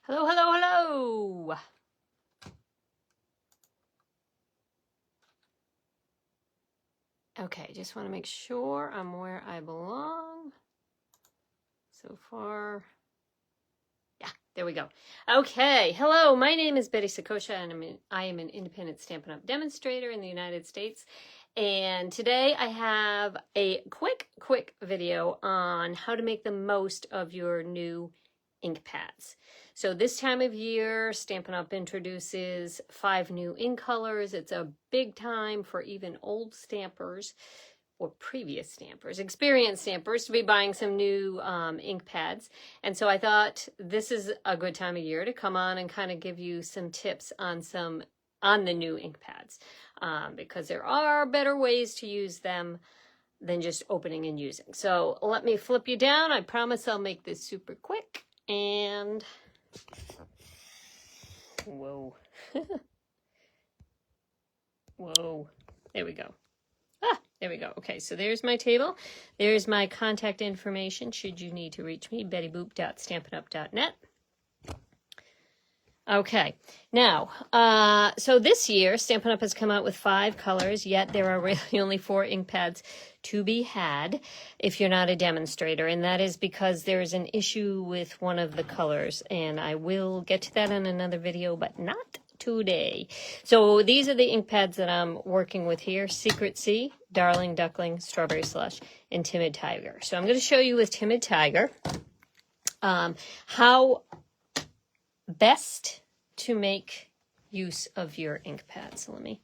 Hello, hello, hello. Okay, just want to make sure I'm where I belong. So far, yeah, there we go. Okay, hello, my name is Betty Sakosha, and I am an independent Stampin' Up! Demonstrator in the United States. And today I have a quick video on how to make the most of your new ink pads. So this time of year, Stampin' Up! Introduces 5 new ink colors. It's a big time for even old stampers or previous stampers, experienced stampers, to be buying some new ink pads. And so I thought this is a good time of year to come on and kind of give you some tips on the new ink pads, because there are better ways to use them than just opening and using. So let me flip you down. I promise I'll make this super quick. And whoa. Whoa. There we go. There we go. Okay, so there's my table. There's my contact information should you need to reach me, bettyboop.stampinup.net. Okay, now, so this year, Stampin' Up! Has come out with 5 colors, yet there are really only 4 ink pads to be had if you're not a demonstrator, and that is because there's an issue with one of the colors, and I will get to that in another video, but not today. So these are the ink pads that I'm working with here: Secret Sea, Darling Duckling, Strawberry Slush, and Timid Tiger. So I'm going to show you with Timid Tiger how best to make use of your ink pad. So let me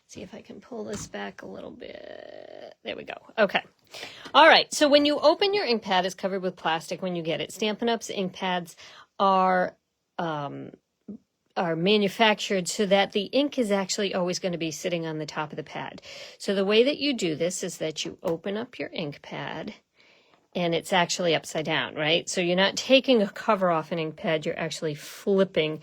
see if I can pull this back a little bit. There we go. Okay. All right. So when you open your ink pad, it's covered with plastic when you get it. Stampin' Up's ink pads are manufactured so that the ink is actually always going to be sitting on the top of the pad. So the way that you do this is that you open up your ink pad, and it's actually upside down, right? So you're not taking a cover off an ink pad, you're actually flipping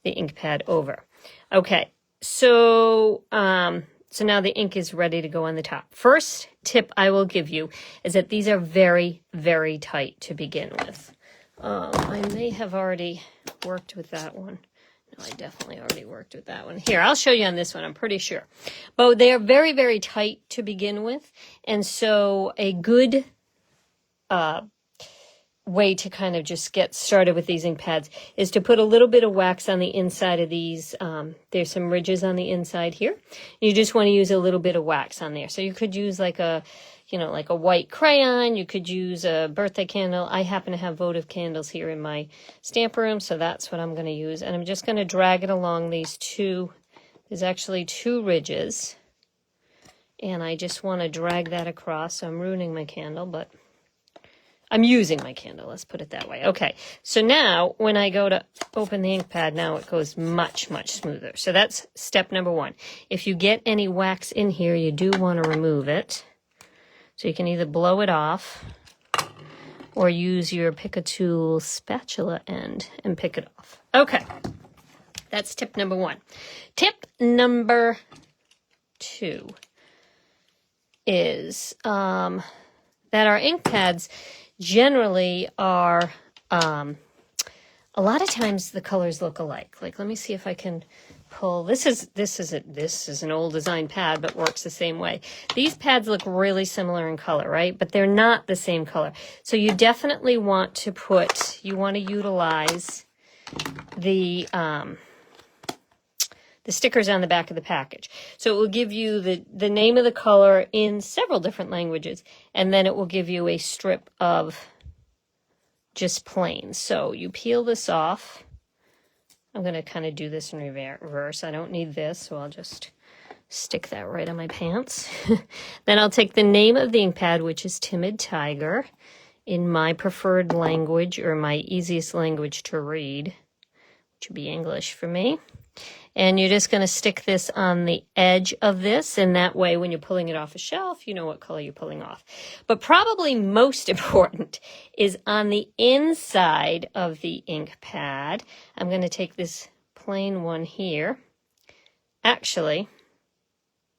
the ink pad over. Okay, so now the ink is ready to go on the top. First tip I will give you is that these are very, very tight to begin with. I may have already worked with that one. No, I definitely already worked with that one. Here, I'll show you on this one, I'm pretty sure. But they are very, very tight to begin with, and so a good way to kind of just get started with these ink pads is to put a little bit of wax on the inside of these. There's some ridges on the inside here. You just want to use a little bit of wax on there. So you could use like a white crayon. You could use a birthday candle. I happen to have votive candles here in my stamp room, so that's what I'm going to use. And I'm just going to drag it along these two. There's actually 2 ridges, and I just want to drag that across. So I'm ruining my candle, but I'm using my candle, let's put it that way. Okay, so now when I go to open the ink pad, now it goes much, much smoother. So that's step number 1. If you get any wax in here, you do want to remove it. So you can either blow it off or use your pick-a-tool spatula end and pick it off. Okay, that's tip number 1. Tip number 2 is that our ink pads generally are, a lot of times the colors look alike. Like, let me see if I can pull, this is an old design pad, but works the same way. These pads look really similar in color, right? But they're not the same color. So you definitely want to utilize the stickers on the back of the package. So it will give you the name of the color in several different languages, and then it will give you a strip of just plain. So you peel this off. I'm going to kind of do this in reverse. I don't need this, so I'll just stick that right on my pants. Then I'll take the name of the ink pad, which is Timid Tiger, in my preferred language, or my easiest language to read, which would be English for me. And you're just going to stick this on the edge of this, and that way when you're pulling it off a shelf, you know what color you're pulling off. But probably most important is on the inside of the ink pad. I'm going to take this plain one here. Actually,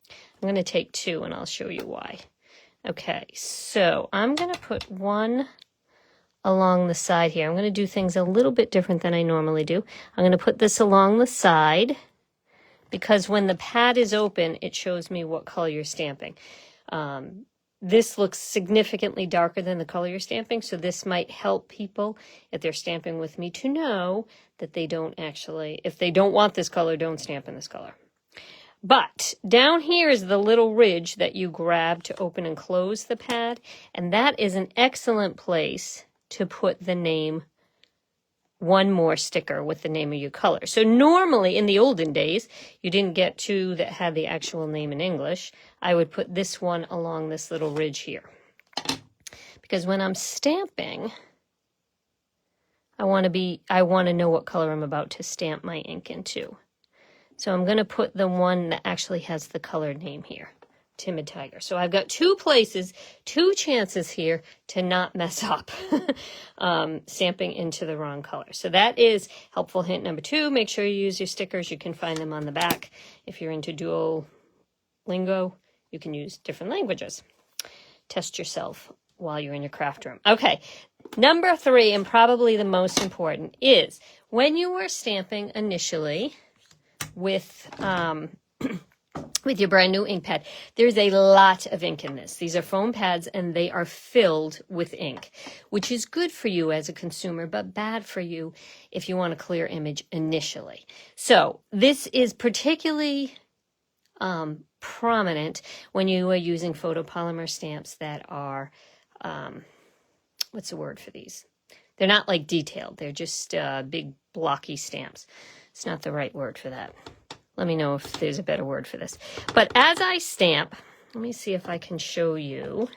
I'm going to take 2, and I'll show you why. Okay, so I'm going to put one along the side here. I'm going to do things a little bit different than I normally do. I'm going to put this along the side because when the pad is open, it shows me what color you're stamping. This looks significantly darker than the color you're stamping, so this might help people if they're stamping with me to know that they don't actually, if they don't want this color, don't stamp in this color. But down here is the little ridge that you grab to open and close the pad, and that is an excellent place to put the name, one more sticker with the name of your color. So normally in the olden days, you didn't get two that had the actual name in English. I would put this one along this little ridge here. Because when I'm stamping, I want to know what color I'm about to stamp my ink into. So I'm going to put the one that actually has the color name here, Timid Tiger. So I've got two places, two chances here to not mess up stamping into the wrong color. So that is helpful hint number 2. Make sure you use your stickers. You can find them on the back. If you're into Duolingo, you can use different languages. Test yourself while you're in your craft room. Okay, number 3, and probably the most important, is when you are stamping initially with your brand new ink pad, there's a lot of ink in this. These are foam pads and they are filled with ink, which is good for you as a consumer, but bad for you if you want a clear image initially. So this is particularly prominent when you are using photopolymer stamps that are, what's the word for these? They're not like detailed. They're just big blocky stamps. It's not the right word for that. Let me know if there's a better word for this. But as I stamp, let me see if I can show you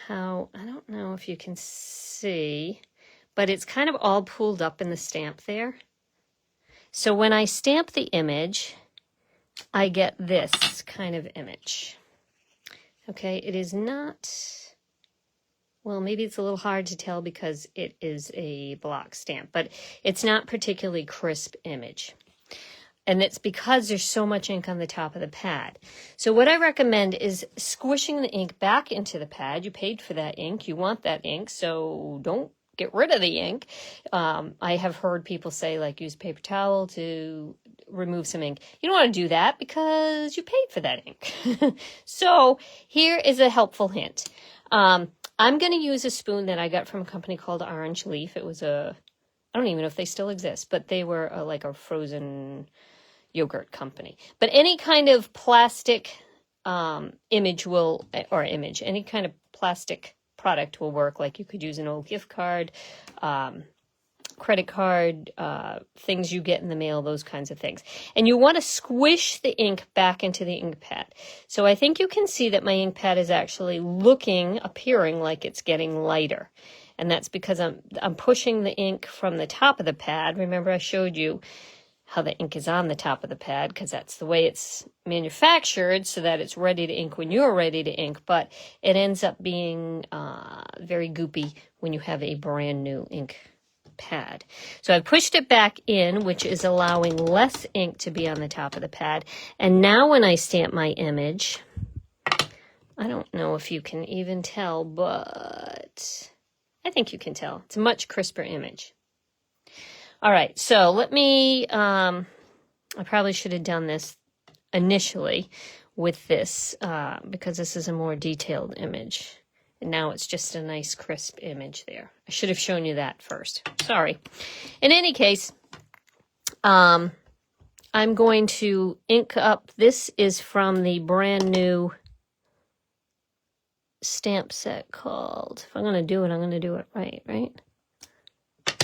how, I don't know if you can see, but it's kind of all pulled up in the stamp there. So when I stamp the image, I get this kind of image. Okay, it is not, well, maybe it's a little hard to tell because it is a block stamp, but it's not particularly crisp image. And it's because there's so much ink on the top of the pad. So what I recommend is squishing the ink back into the pad. You paid for that ink. You want that ink, so don't get rid of the ink. I have heard people say, like, use paper towel to remove some ink. You don't want to do that because you paid for that ink. So here is a helpful hint. I'm going to use a spoon that I got from a company called Orange Leaf. It was I don't even know if they still exist, but they were like a frozen yogurt company. But any kind of plastic any kind of plastic product will work. Like you could use an old gift card, credit card, things you get in the mail, those kinds of things. And you want to squish the ink back into the ink pad. So I think you can see that my ink pad is actually appearing like it's getting lighter. And that's because I'm pushing the ink from the top of the pad. Remember I showed you how the ink is on the top of the pad because that's the way it's manufactured so that it's ready to ink when you're ready to ink. But it ends up being very goopy when you have a brand new ink pad. So I've pushed it back in, which is allowing less ink to be on the top of the pad. And now when I stamp my image, I don't know if you can even tell, but I think you can tell. It's a much crisper image. All right, so let me, I probably should have done this initially with this because this is a more detailed image. And now it's just a nice crisp image there. I should have shown you that first. Sorry. In any case, I'm going to ink up. This is from the brand new stamp set called, if I'm going to do it, I'm going to do it right?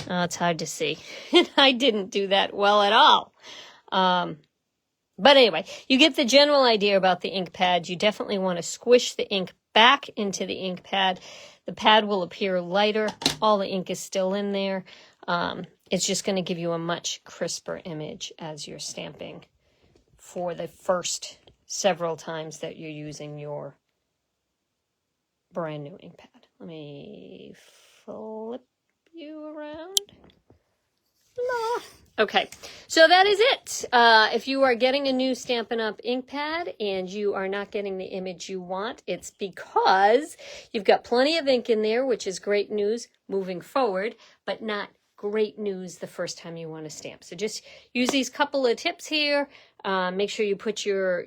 Oh, it's hard to see. I didn't do that well at all. But anyway, you get the general idea about the ink pad. You definitely want to squish the ink back into the ink pad. The pad will appear lighter. All the ink is still in there. It's just going to give you a much crisper image as you're stamping for the first several times that you're using your brand new ink pad. Let me flip you around. Okay, so that is it. If you are getting a new Stampin' Up! Ink pad and you are not getting the image you want, it's because you've got plenty of ink in there, which is great news moving forward, but not great news the first time you want to stamp. So just use these couple of tips here. Make sure you put your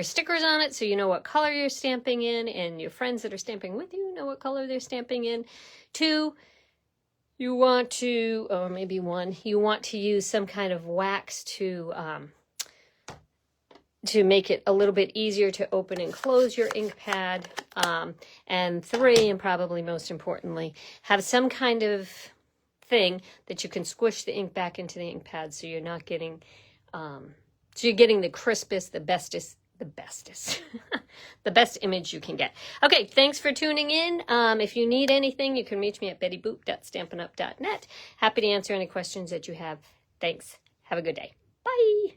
stickers on it so you know what color you're stamping in, and your friends that are stamping with you know what color they're stamping in. 2, you want to, or maybe 1, you want to use some kind of wax to make it a little bit easier to open and close your ink pad. And 3, and probably most importantly, have some kind of thing that you can squish the ink back into the ink pad so you're not getting, so you're getting the crispest, the bestest, the best image you can get. Okay, thanks for tuning in. If you need anything, you can reach me at bettyboop.stampinup.net. Happy to answer any questions that you have. Thanks. Have a good day. Bye.